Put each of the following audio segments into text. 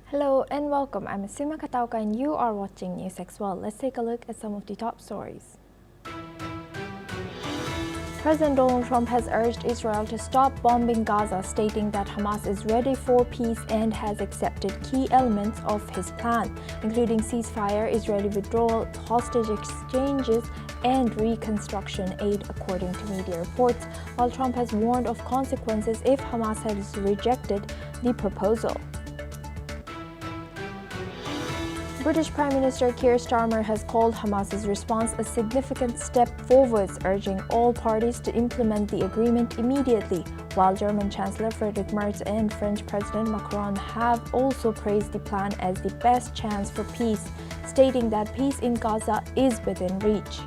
Hello and welcome. I'm Asuma Katauka and you are watching NewsX. Well, let's take a look at some of the top stories. President Donald Trump has urged Israel to stop bombing Gaza, stating that Hamas is ready for peace and has accepted key elements of his plan, including ceasefire, Israeli withdrawal, hostage exchanges, and reconstruction aid, according to media reports, while Trump has warned of consequences if Hamas has rejected the proposal. British Prime Minister Keir Starmer has called Hamas's response a significant step forwards, urging all parties to implement the agreement immediately, while German Chancellor Friedrich Merz and French President Macron have also praised the plan as the best chance for peace, stating that peace in Gaza is within reach.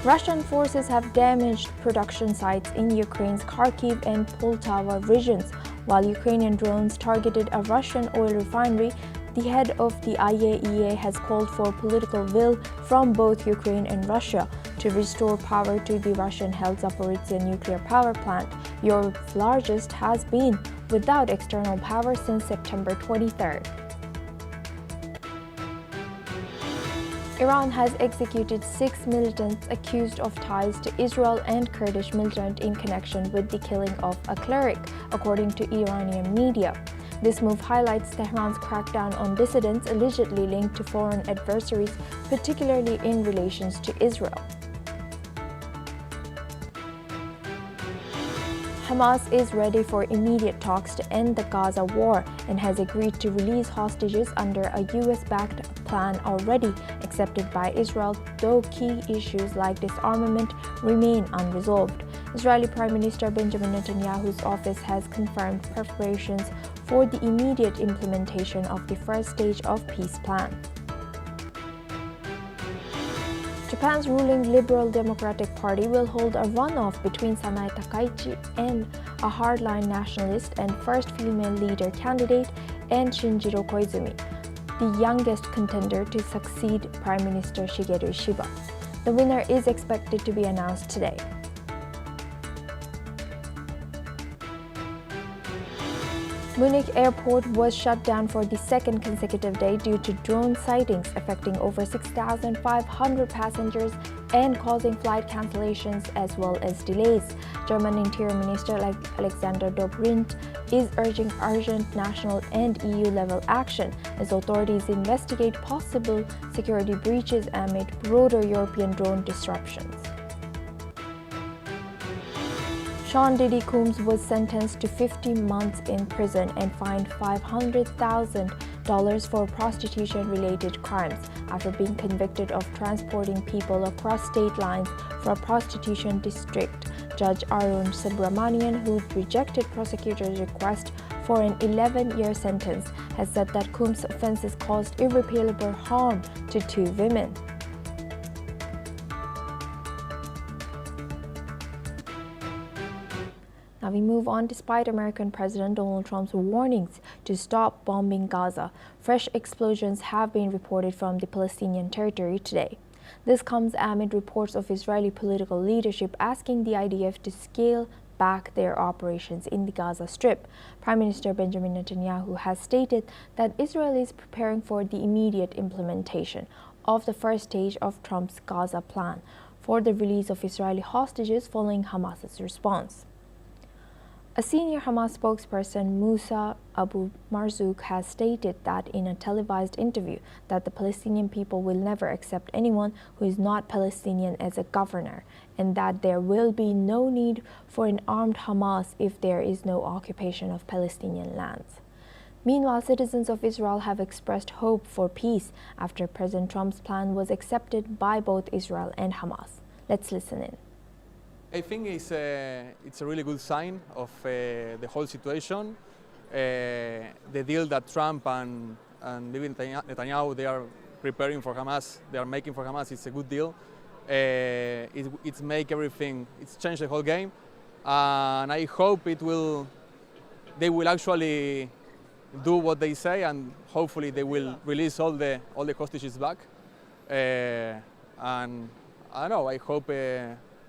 Russian forces have damaged production sites in Ukraine's Kharkiv and Poltava regions. While Ukrainian drones targeted a Russian oil refinery, the head of the IAEA has called for political will from both Ukraine and Russia to restore power to the Russian-held Zaporizhzhia nuclear power plant, Europe's largest, has been without external power since September 23rd. Iran has executed 6 militants accused of ties to Israel and Kurdish militant in connection with the killing of a cleric, according to Iranian media. This move highlights Tehran's crackdown on dissidents allegedly linked to foreign adversaries, particularly in relations to Israel. Hamas is ready for immediate talks to end the Gaza war and has agreed to release hostages under a US-backed plan already accepted by Israel, though key issues like disarmament remain unresolved. Israeli Prime Minister Benjamin Netanyahu's office has confirmed preparations for the immediate implementation of the first stage of peace plan. Japan's ruling Liberal Democratic Party will hold a runoff between Sanae Takaichi and a hardline nationalist and first female leader candidate, and Shinjiro Koizumi, the youngest contender to succeed Prime Minister Shigeru Ishiba. The winner is expected to be announced today. Munich airport was shut down for the second consecutive day due to drone sightings affecting over 6,500 passengers and causing flight cancellations as well as delays. German Interior Minister Alexander Dobrindt is urging urgent national and EU-level action as authorities investigate possible security breaches amid broader European drone disruptions. Sean Diddy Combs was sentenced to 50 months in prison and fined $500,000 for prostitution-related crimes after being convicted of transporting people across state lines for a prostitution district. Judge Arun Subramanian, who rejected prosecutors' request for an 11-year sentence, has said that Combs' offenses caused irreparable harm to 2 women. Now we move on. Despite American President Donald Trump's warnings to stop bombing Gaza, fresh explosions have been reported from the Palestinian territory today. This comes amid reports of Israeli political leadership asking the IDF to scale back their operations in the Gaza Strip. Prime Minister Benjamin Netanyahu has stated that Israel is preparing for the immediate implementation of the first stage of Trump's Gaza plan for the release of Israeli hostages following Hamas's response. A senior Hamas spokesperson, Musa Abu Marzouk, has stated that in a televised interview that the Palestinian people will never accept anyone who is not Palestinian as a governor, and that there will be no need for an armed Hamas if there is no occupation of Palestinian lands. Meanwhile, citizens of Israel have expressed hope for peace after President Trump's plan was accepted by both Israel and Hamas. Let's listen in. I think it's a really good sign of the whole situation. The deal that Trump and Netanyahu they are preparing for Hamas, they are making for Hamas, it's a good deal. It's make everything, it's changed the whole game, and I hope they will actually do what they say, and hopefully they will release all the hostages back. And I don't know, I hope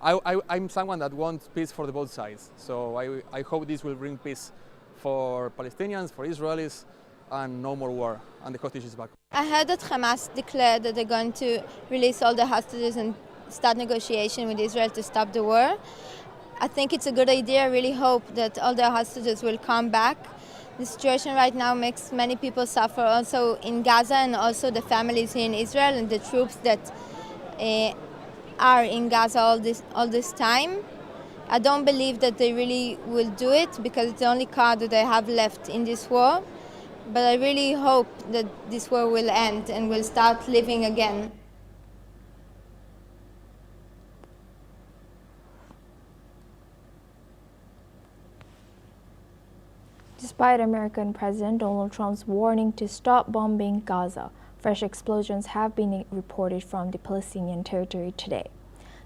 I'm someone that wants peace for the both sides. So I hope this will bring peace for Palestinians, for Israelis, and no more war, and the hostages back. I heard that Hamas declared that they're going to release all the hostages and start negotiation with Israel to stop the war. I think it's a good idea. I really hope that all the hostages will come back. The situation right now makes many people suffer, also in Gaza, and also the families here in Israel and the troops that are in Gaza all this time. I don't believe that they really will do it because it's the only card that they have left in this war. But I really hope that this war will end and we'll start living again. Despite American President Donald Trump's warning to stop bombing Gaza, fresh explosions have been reported from the Palestinian territory today.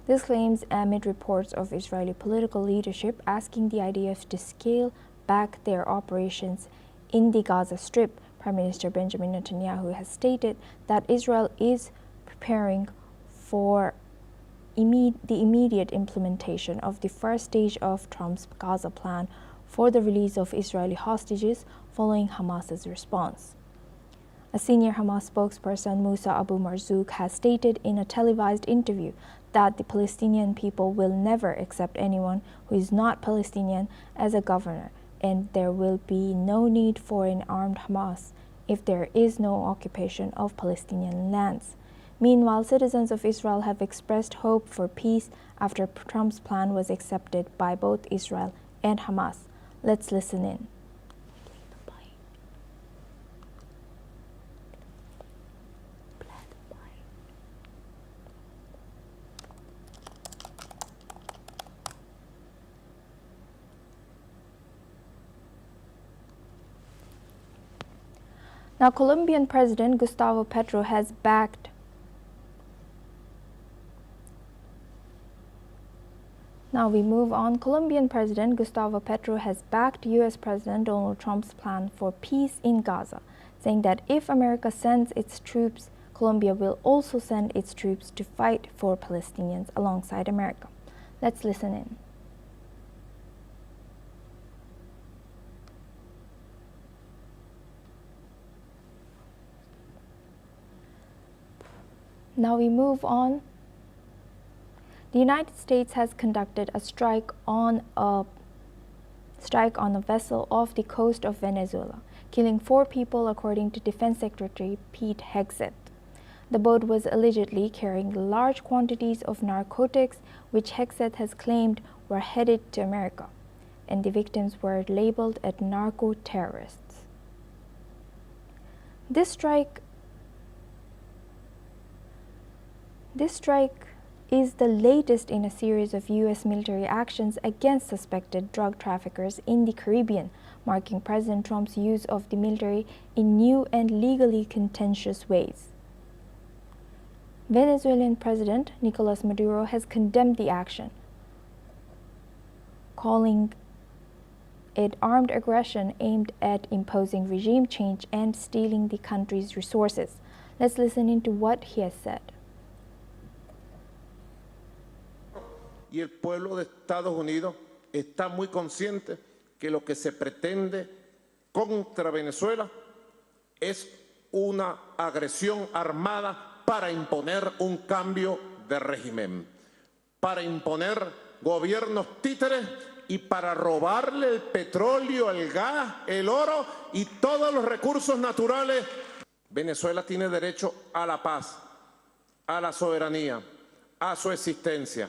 This claims amid reports of Israeli political leadership asking the IDF to scale back their operations in the Gaza Strip. Prime Minister Benjamin Netanyahu has stated that Israel is preparing for the immediate implementation of the first stage of Trump's Gaza plan for the release of Israeli hostages following Hamas's response. A senior Hamas spokesperson, Musa Abu Marzouk, has stated in a televised interview that the Palestinian people will never accept anyone who is not Palestinian as a governor, and there will be no need for an armed Hamas if there is no occupation of Palestinian lands. Meanwhile, citizens of Israel have expressed hope for peace after Trump's plan was accepted by both Israel and Hamas. Let's listen in. Now, Colombian President Gustavo Petro has backed Colombian President Gustavo Petro has backed U.S. President Donald Trump's plan for peace in Gaza, saying that if America sends its troops, Colombia will also send its troops to fight for Palestinians alongside America. Let's listen in. Now we move on. The United States has conducted a strike on a vessel off the coast of Venezuela, killing 4 people, according to Defense Secretary Pete Hegseth. The boat was allegedly carrying large quantities of narcotics, which Hegseth has claimed were headed to America, and the victims were labeled as narco-terrorists. This strike is the latest in a series of U.S. military actions against suspected drug traffickers in the Caribbean, marking President Trump's use of the military in new and legally contentious ways. Venezuelan President Nicolas Maduro has condemned the action, calling it armed aggression aimed at imposing regime change and stealing the country's resources. Let's listen into what he has said. Y el pueblo de Estados Unidos está muy consciente que lo que se pretende contra Venezuela es una agresión armada para imponer un cambio de régimen, para imponer gobiernos títeres y para robarle el petróleo, el gas, el oro y todos los recursos naturales. Venezuela tiene derecho a la paz, a la soberanía, a su existencia.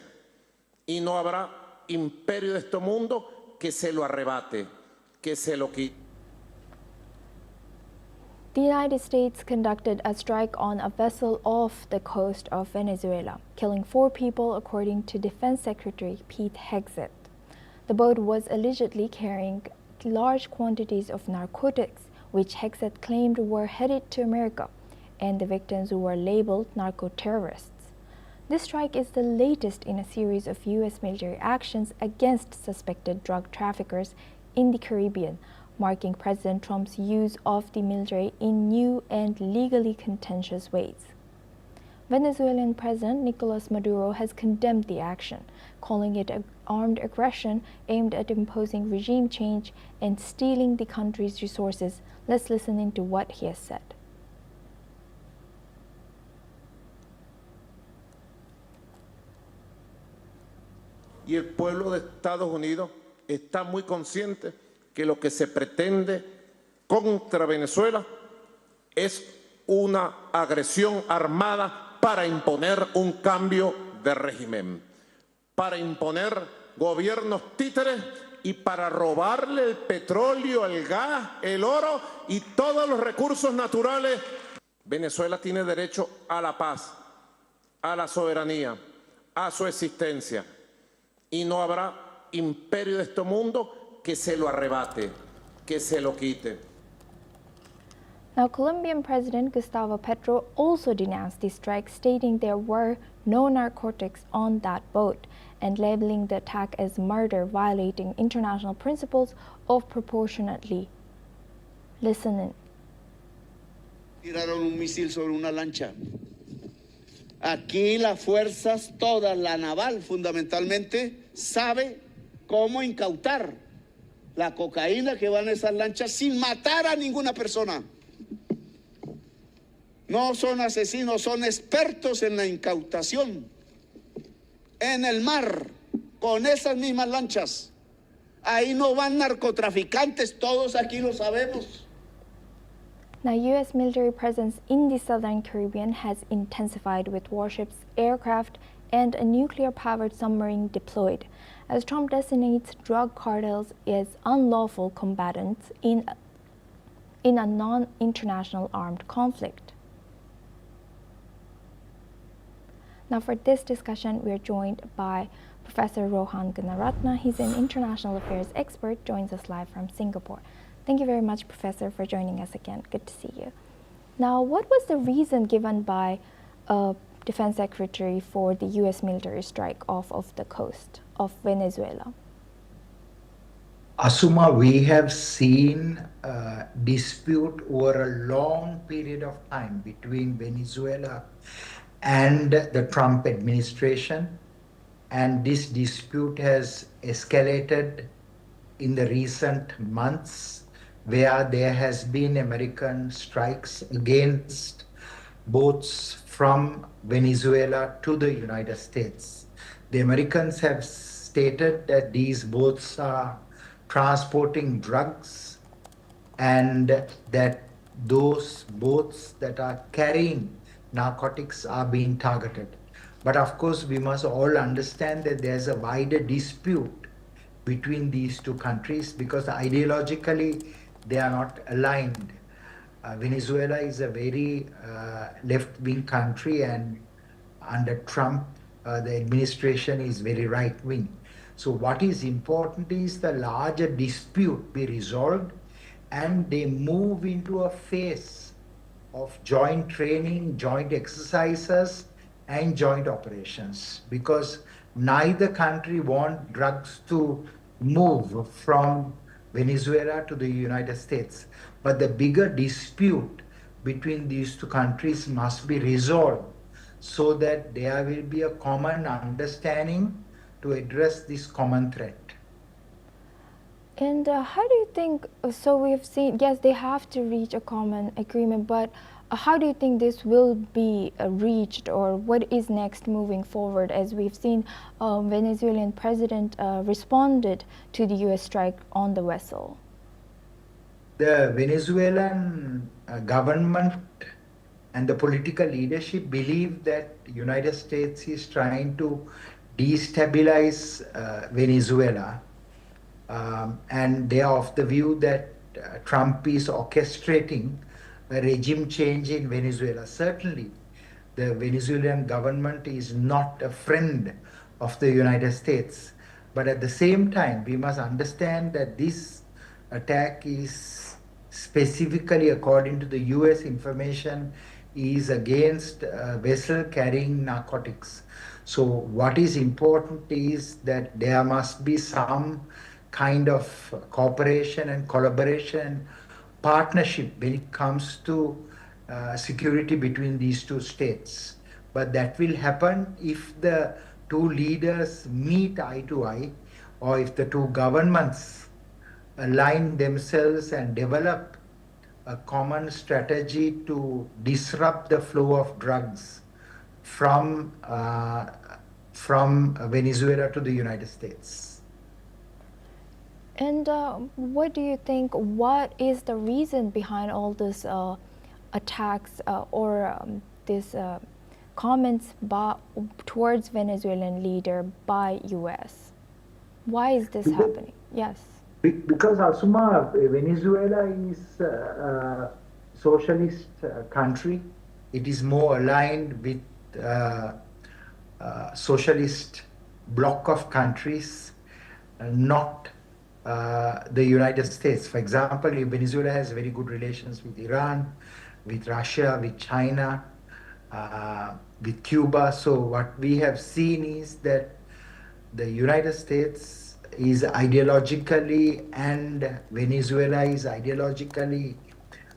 Y no habrá imperio de este mundo que se lo arrebate, que se lo quite. The United States conducted a strike on a vessel off the coast of Venezuela, killing 4 people, according to Defense Secretary Pete Hegseth. The boat was allegedly carrying large quantities of narcotics, which Hegseth claimed were headed to America, and the victims were labeled narco-terrorists. This strike is the latest in a series of U.S. military actions against suspected drug traffickers in the Caribbean, marking President Trump's use of the military in new and legally contentious ways. Venezuelan President Nicolas Maduro has condemned the action, calling it an armed aggression aimed at imposing regime change and stealing the country's resources. Let's listen into what he has said. Y el pueblo de Estados Unidos está muy consciente que lo que se pretende contra Venezuela es una agresión armada para imponer un cambio de régimen, para imponer gobiernos títeres y para robarle el petróleo, el gas, el oro y todos los recursos naturales. Venezuela tiene derecho a la paz, a la soberanía, a su existencia. Y no habrá imperio de este mundo que se lo arrebate, que se lo quite. Now, Colombian President Gustavo Petro also denounced the strike, stating there were no narcotics on that boat and labeling the attack as murder, violating international principles of proportionality. Listen in. Tiraron un misil sobre una lancha. Aquí las fuerzas, todas, la naval fundamentalmente, sabe cómo incautar la cocaína que va en esas lanchas sin matar a ninguna persona. No son asesinos, son expertos en la incautación. En el mar, con esas mismas lanchas. Ahí no van narcotraficantes, todos aquí lo sabemos. Now, U.S. military presence in the southern Caribbean has intensified with warships, aircraft, and a nuclear-powered submarine deployed, as Trump designates drug cartels as unlawful combatants in a non-international armed conflict. Now, for this discussion, we are joined by Professor Rohan Gunaratna. He's an international affairs expert, joins us live from Singapore. Thank you very much, Professor, for joining us again. Good to see you. Now, what was the reason given by Defense Secretary for the U.S. military strike off of the coast of Venezuela? Asuma, we have seen a dispute over a long period of time between Venezuela and the Trump administration, and this dispute has escalated in the recent months, where there has been American strikes against boats from Venezuela to the United States. The Americans have stated that these boats are transporting drugs and that those boats that are carrying narcotics are being targeted. But of course, we must all understand that there's a wider dispute between these two countries because ideologically they are not aligned. Venezuela is a very left-wing country, and under Trump, the administration is very right-wing. So what is important is the larger dispute be resolved and they move into a phase of joint training, joint exercises, and joint operations, because neither country wants drugs to move from Venezuela to the United States. But the bigger dispute between these two countries must be resolved so that there will be a common understanding to address this common threat. And how do you think, so we've seen, yes, they have to reach a common agreement, but how do you think this will be reached, or what is next moving forward? As we've seen, Venezuelan president responded to the U.S. strike on the vessel. The Venezuelan government and the political leadership believe that the United States is trying to destabilize Venezuela, and they are of the view that Trump is orchestrating a regime change in Venezuela. Certainly, the Venezuelan government is not a friend of the United States. But at the same time, we must understand that this attack is specifically, according to the US information, is against a vessel carrying narcotics. So what is important is that there must be some kind of cooperation and collaboration, partnership when it comes to security between these two states. but that will happen if the two leaders meet eye to eye, or if the two governments align themselves and develop a common strategy to disrupt the flow of drugs from Venezuela to the United States. And what do you think, what is the reason behind all this attacks or these comments towards Venezuelan leader by US? Why is this happening? Yes. Because Asuma, Venezuela is a socialist country. It is more aligned with socialist bloc of countries, not the United States. For example, Venezuela has very good relations with Iran, with Russia, with China, with Cuba. So what we have seen is that the United States is ideologically and Venezuela is ideologically,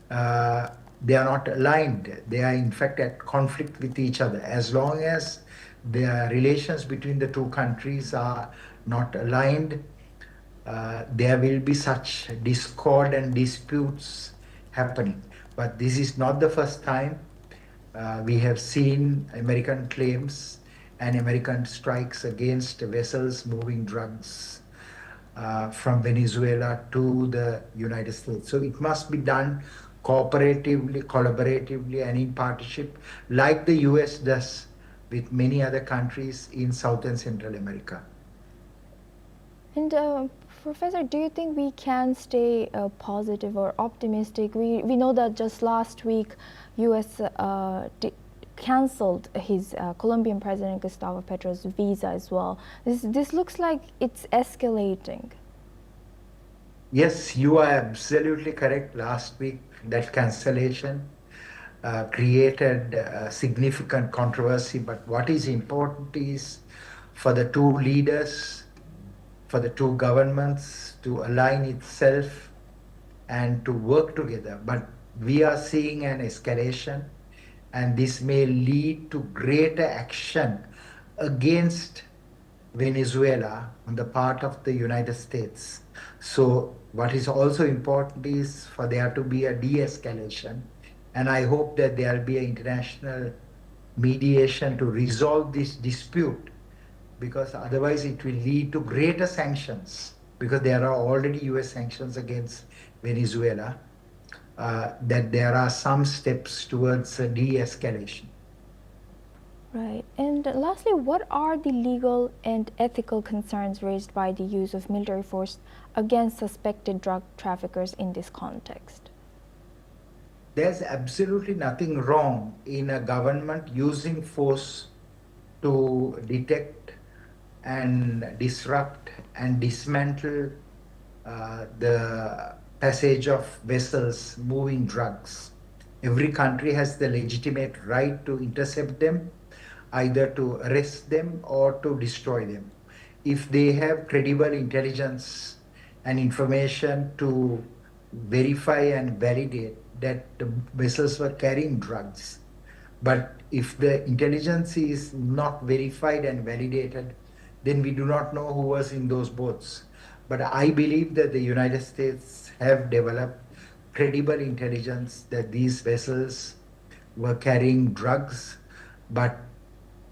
they are not aligned. They are in fact at conflict with each other. As long as the relations between the two countries are not aligned, there will be such discord and disputes happening. But this is not the first time. We have seen American claims and American strikes against vessels moving drugs from Venezuela to the United States. So it must be done cooperatively, collaboratively, and in partnership, like the US does with many other countries in South and Central America. And Professor, do you think we can stay positive or optimistic? We know that just last week, US canceled his Colombian President Gustavo Petro's visa as well. This looks like it's escalating. Yes, you are absolutely correct. Last week, that cancellation created significant controversy. But what is important is for the two leaders, for the two governments to align itself and to work together. But we are seeing an escalation, and this may lead to greater action against Venezuela on the part of the United States. So what is also important is for there to be a de-escalation, and I hope that there will be an international mediation to resolve this dispute, because otherwise it will lead to greater sanctions, because there are already US sanctions against Venezuela. That there are some steps towards a de-escalation. Right. And lastly, what are the legal and ethical concerns raised by the use of military force against suspected drug traffickers in this context? There's absolutely nothing wrong in a government using force to detect and disrupt and dismantle the passage of vessels moving drugs. Every country has the legitimate right to intercept them, either to arrest them or to destroy them, if they have credible intelligence and information to verify and validate that the vessels were carrying drugs. But if the intelligence is not verified and validated, then we do not know who was in those boats. But I believe that the United States have developed credible intelligence that these vessels were carrying drugs. But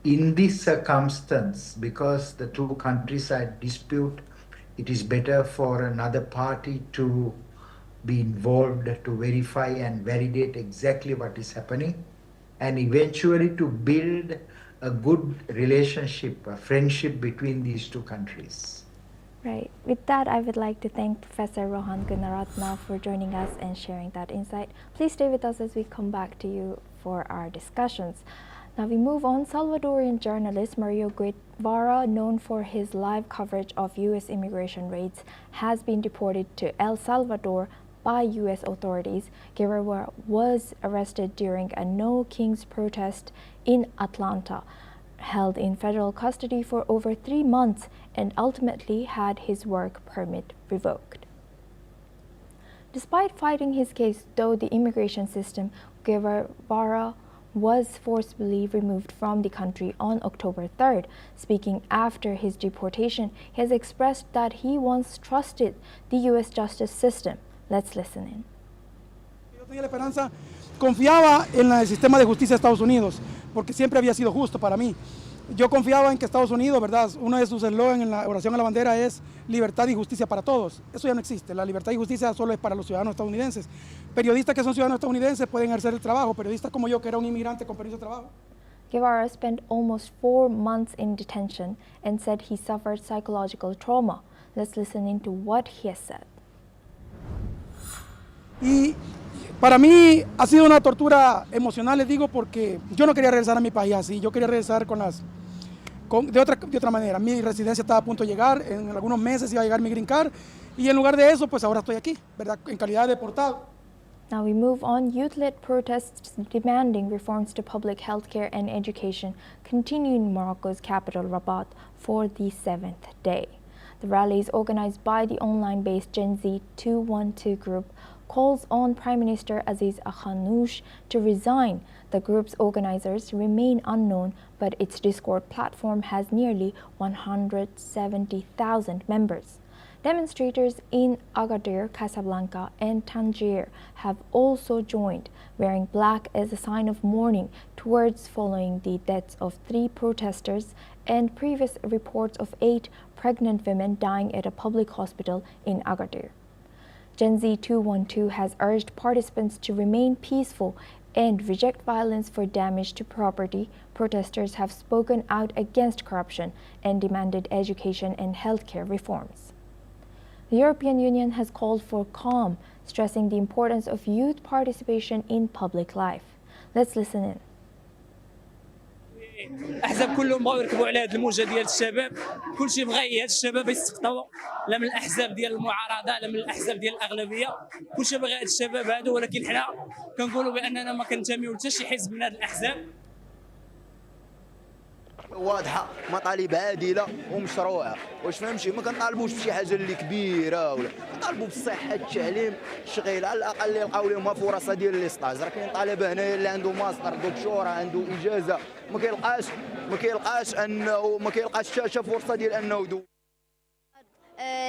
in this circumstance, because the two countries are at dispute, it is better for another party to be involved to verify and validate exactly what is happening, and eventually to build a good relationship, a friendship between these two countries. Right. With that, I would like to thank Professor Rohan Gunaratna for joining us and sharing that insight. Please stay with us as we come back to you for our discussions. Now we move on. Salvadorian journalist Mario Guevara, known for his live coverage of U.S. immigration raids, has been deported to El Salvador by U.S. authorities. Guevara was arrested during a No Kings protest in Atlanta, held in federal custody for over 3 months, and ultimately had his work permit revoked. Despite fighting his case through the immigration system, Guevara was forcibly removed from the country on October 3rd. Speaking after his deportation, he has expressed that he once trusted the U.S. justice system. Let's listen in. Yo tenía la esperanza, confiaba en el sistema de justicia de Estados Unidos, porque siempre había sido justo para mí. Yo confiaba en que Estados Unidos, ¿verdad? Uno de sus eslogans en la oración a la bandera es libertad y justicia para todos. Eso ya no existe. La libertad y justicia solo es para los ciudadanos estadounidenses. Periodistas que son ciudadanos estadounidenses pueden ejercer el trabajo. Periodistas como yo, que era un inmigrante con permiso de trabajo. Guevara spent almost 4 months in detention and said he suffered psychological trauma. Let's listen into what he has said. Y para mí ha sido una tortura emocional, les digo, porque yo no quería regresar a mi país así. Yo quería regresar de otra manera. Mi residencia estaba a punto de llegar, en algunos meses iba a llegar mi green card, y en lugar de eso, pues ahora estoy aquí, ¿verdad? En calidad de deportado. Now we move on. Youth-led protests demanding reforms to public health care and education continue in Morocco's capital, Rabat, for the 7th day. The rally is organized by the online-based Gen Z 212 group, calls on Prime Minister Aziz Akhanouche to resign. The group's organizers remain unknown, but its Discord platform has nearly 170,000 members. Demonstrators in Agadir, Casablanca, and Tangier have also joined, wearing black as a sign of mourning towards following the deaths of 3 protesters and previous reports of 8 pregnant women dying at a public hospital in Agadir. Gen Z 212 has urged participants to remain peaceful and reject violence for damage to property. Protesters have spoken out against corruption and demanded education and healthcare reforms. The European Union has called for calm, stressing the importance of youth participation in public life. Let's listen in. الاحزاب كلهم بغاو يركبوا على هذه الموجه ديال الشباب، كلشي بغى هاد الشباب يستقطبوا، لا من الاحزاب ديال المعارضه لا من الاحزاب ديال الاغلبيه، كلشي بغى هاد الشباب هادو، ولكن حنا كنقولوا باننا ما كنتميو حتى شي حزب من هاد الاحزاب. واضحه، مطالب عادله ومشروعه، واش فهمتي؟ ما كنطالبوش بشي حاجه اللي كبيره، ولا كنطالبوا بالصحه، التعليم، الشغل، على الاقل يلقاو لهم فرصه ديال الاستاج. راه كاين طالب هنايا اللي عنده ماستر دكتوراه عنده اجازه ما كيلقاش حتى فرصه ديال انه يدوز.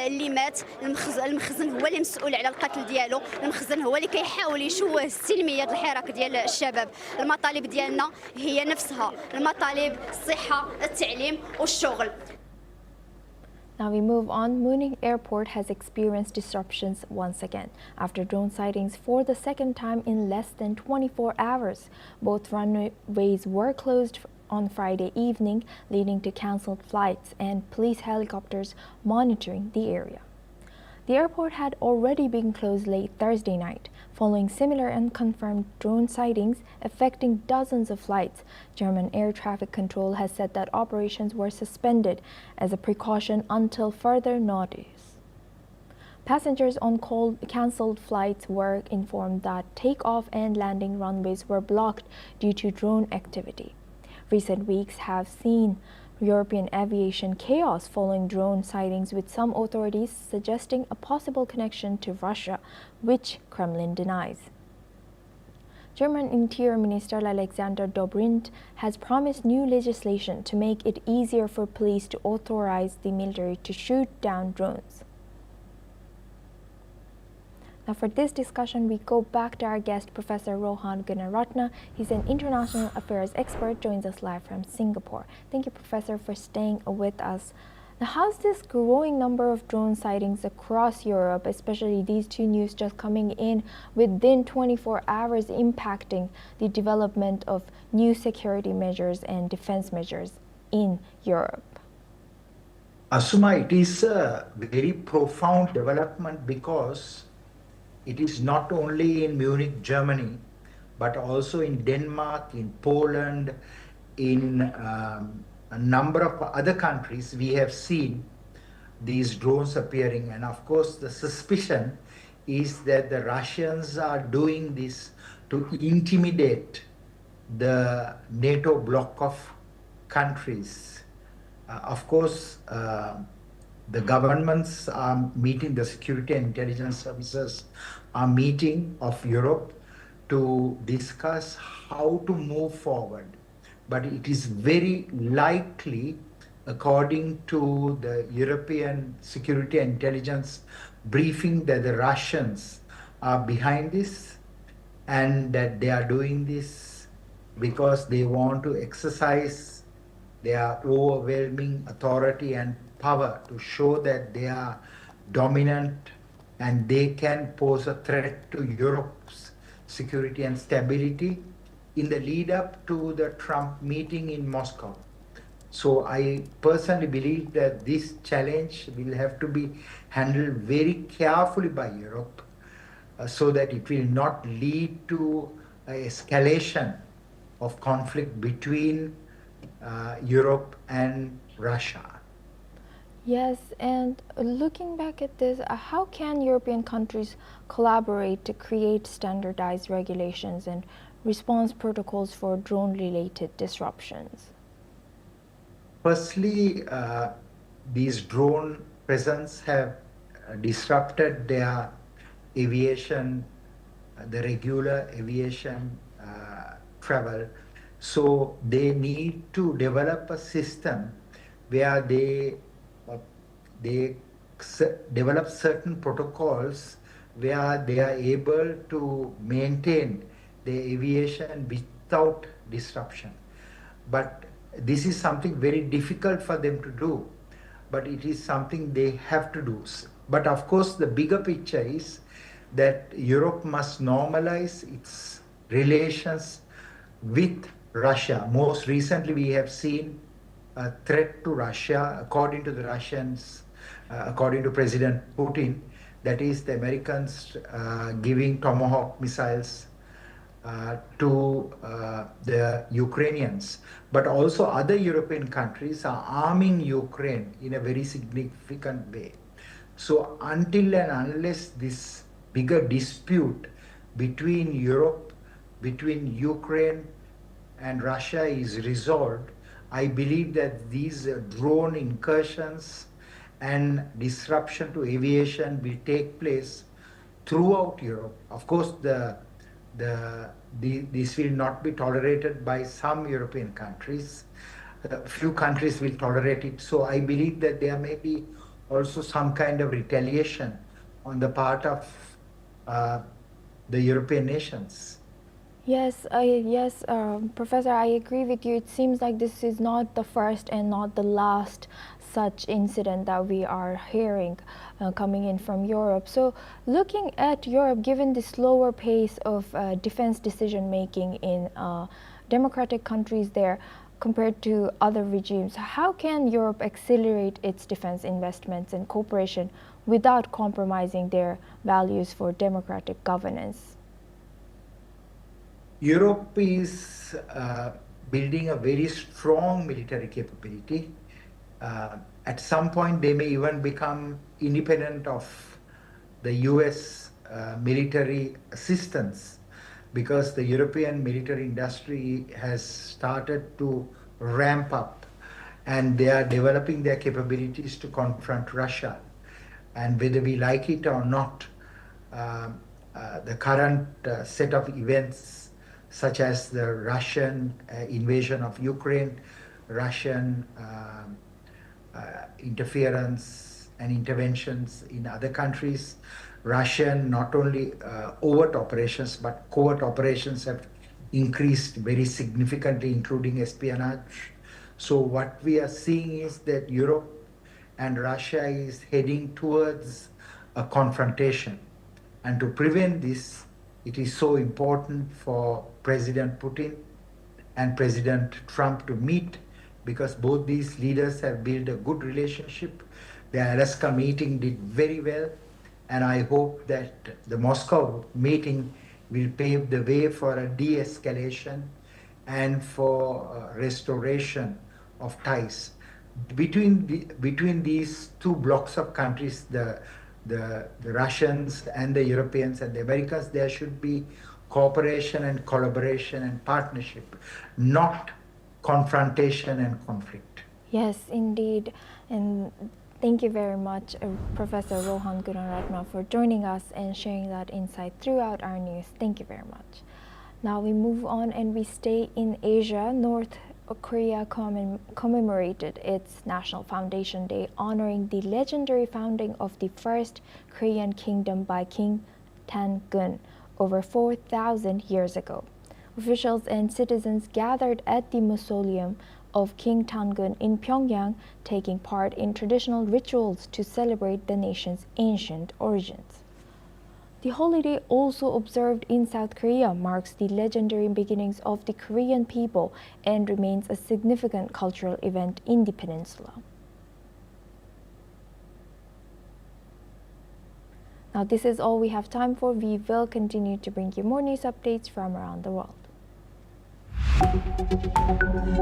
اللي مات المخزن هو اللي مسؤول على القتل ديالو، المخزن هو اللي كيحاول يشوه سلميه الحراك ديال الشباب. المطالب ديالنا هي نفسها، المطالب الصحه، التعليم والشغل. Now we move on. Munich Airport has experienced disruptions once again after drone sightings for the second time in less than 24 hours. Both runways were closed on Friday evening, leading to cancelled flights and police helicopters monitoring the area. The airport had already been closed late Thursday night, following similar unconfirmed drone sightings affecting dozens of flights. German air traffic control has said that operations were suspended as a precaution until further notice. Passengers on cancelled flights were informed that takeoff and landing runways were blocked due to drone activity. Recent weeks have seen European aviation chaos following drone sightings, with some authorities suggesting a possible connection to Russia, which Kremlin denies. German Interior Minister Alexander Dobrindt has promised new legislation to make it easier for police to authorize the military to shoot down drones. Now for this discussion, we go back to our guest, Professor Rohan Gunaratne. He's an international affairs expert, joins us live from Singapore. Thank you, Professor, for staying with us. Now, how's this growing number of drone sightings across Europe, especially these 2 news just coming in within 24 hours, impacting the development of new security measures and defense measures in Europe? Asuma, it is a very profound development because it is not only in Munich, Germany, but also in Denmark, in Poland, in a number of other countries. We have seen these drones appearing. And of course, the suspicion is that the Russians are doing this to intimidate the NATO bloc of countries. Of course, the governments are meeting, the security and intelligence services are meeting of Europe to discuss how to move forward. But it is very likely, according to the European Security and Intelligence briefing, that the Russians are behind this and that they are doing this because they want to exercise their overwhelming authority and power to show that they are dominant and they can pose a threat to Europe's security and stability in the lead up to the Trump meeting in Moscow. So I personally believe that this challenge will have to be handled very carefully by Europe so that it will not lead to an escalation of conflict between Europe and Russia. Yes, and looking back at this, how can European countries collaborate to create standardized regulations and response protocols for drone-related disruptions? Firstly, these drone presence have disrupted their aviation, the regular aviation travel. So they need to develop a system where they develop certain protocols where they are able to maintain the aviation without disruption. But this is something very difficult for them to do, but it is something they have to do. But of course, the bigger picture is that Europe must normalize its relations with Russia. Most recently, we have seen a threat to Russia, according to the Russians, according to President Putin, that is the Americans giving Tomahawk missiles to the Ukrainians. But also other European countries are arming Ukraine in a very significant way. So until and unless this bigger dispute between Europe, between Ukraine and Russia is resolved, I believe that these drone incursions and disruption to aviation will take place throughout Europe. Of course, this will not be tolerated by some European countries. A few countries will tolerate it. So I believe that there may be also some kind of retaliation on the part of the European nations. Yes, Professor, I agree with you. It seems like this is not the first and not the last such incident that we are hearing coming in from Europe. So looking at Europe, given the slower pace of defense decision making in democratic countries there compared to other regimes, how can Europe accelerate its defense investments and cooperation without compromising their values for democratic governance? Europe is building a very strong military capability. At some point, they may even become independent of the US military assistance, because the European military industry has started to ramp up and they are developing their capabilities to confront Russia. And whether we like it or not, the current set of events, such as the Russian invasion of Ukraine, Russian interference and interventions in other countries, Russian not only overt operations but covert operations have increased very significantly, including espionage. So what we are seeing is that Europe and Russia is heading towards a confrontation. And to prevent this, it is so important for President Putin and President Trump to meet, because both these leaders have built a good relationship. The Alaska meeting did very well, and I hope that the Moscow meeting will pave the way for a de-escalation and for restoration of ties. Between these two blocks of countries, the Russians and the Europeans and the Americans, there should be cooperation and collaboration and partnership, not confrontation and conflict. Yes, indeed. And Thank you very much, Professor Rohan Gunaratna, for joining us and sharing that insight throughout our news. Thank you very much. Now we move on and we stay in Asia. North Korea commemorated its National Foundation Day, honoring the legendary founding of the first Korean kingdom by King Tangun over 4,000 years ago. Officials and citizens gathered at the mausoleum of King Tangun in Pyongyang, taking part in traditional rituals to celebrate the nation's ancient origins. The holiday, also observed in South Korea, marks the legendary beginnings of the Korean people and remains a significant cultural event in the peninsula. Now, this is all we have time for. We will continue to bring you more news updates from around the world.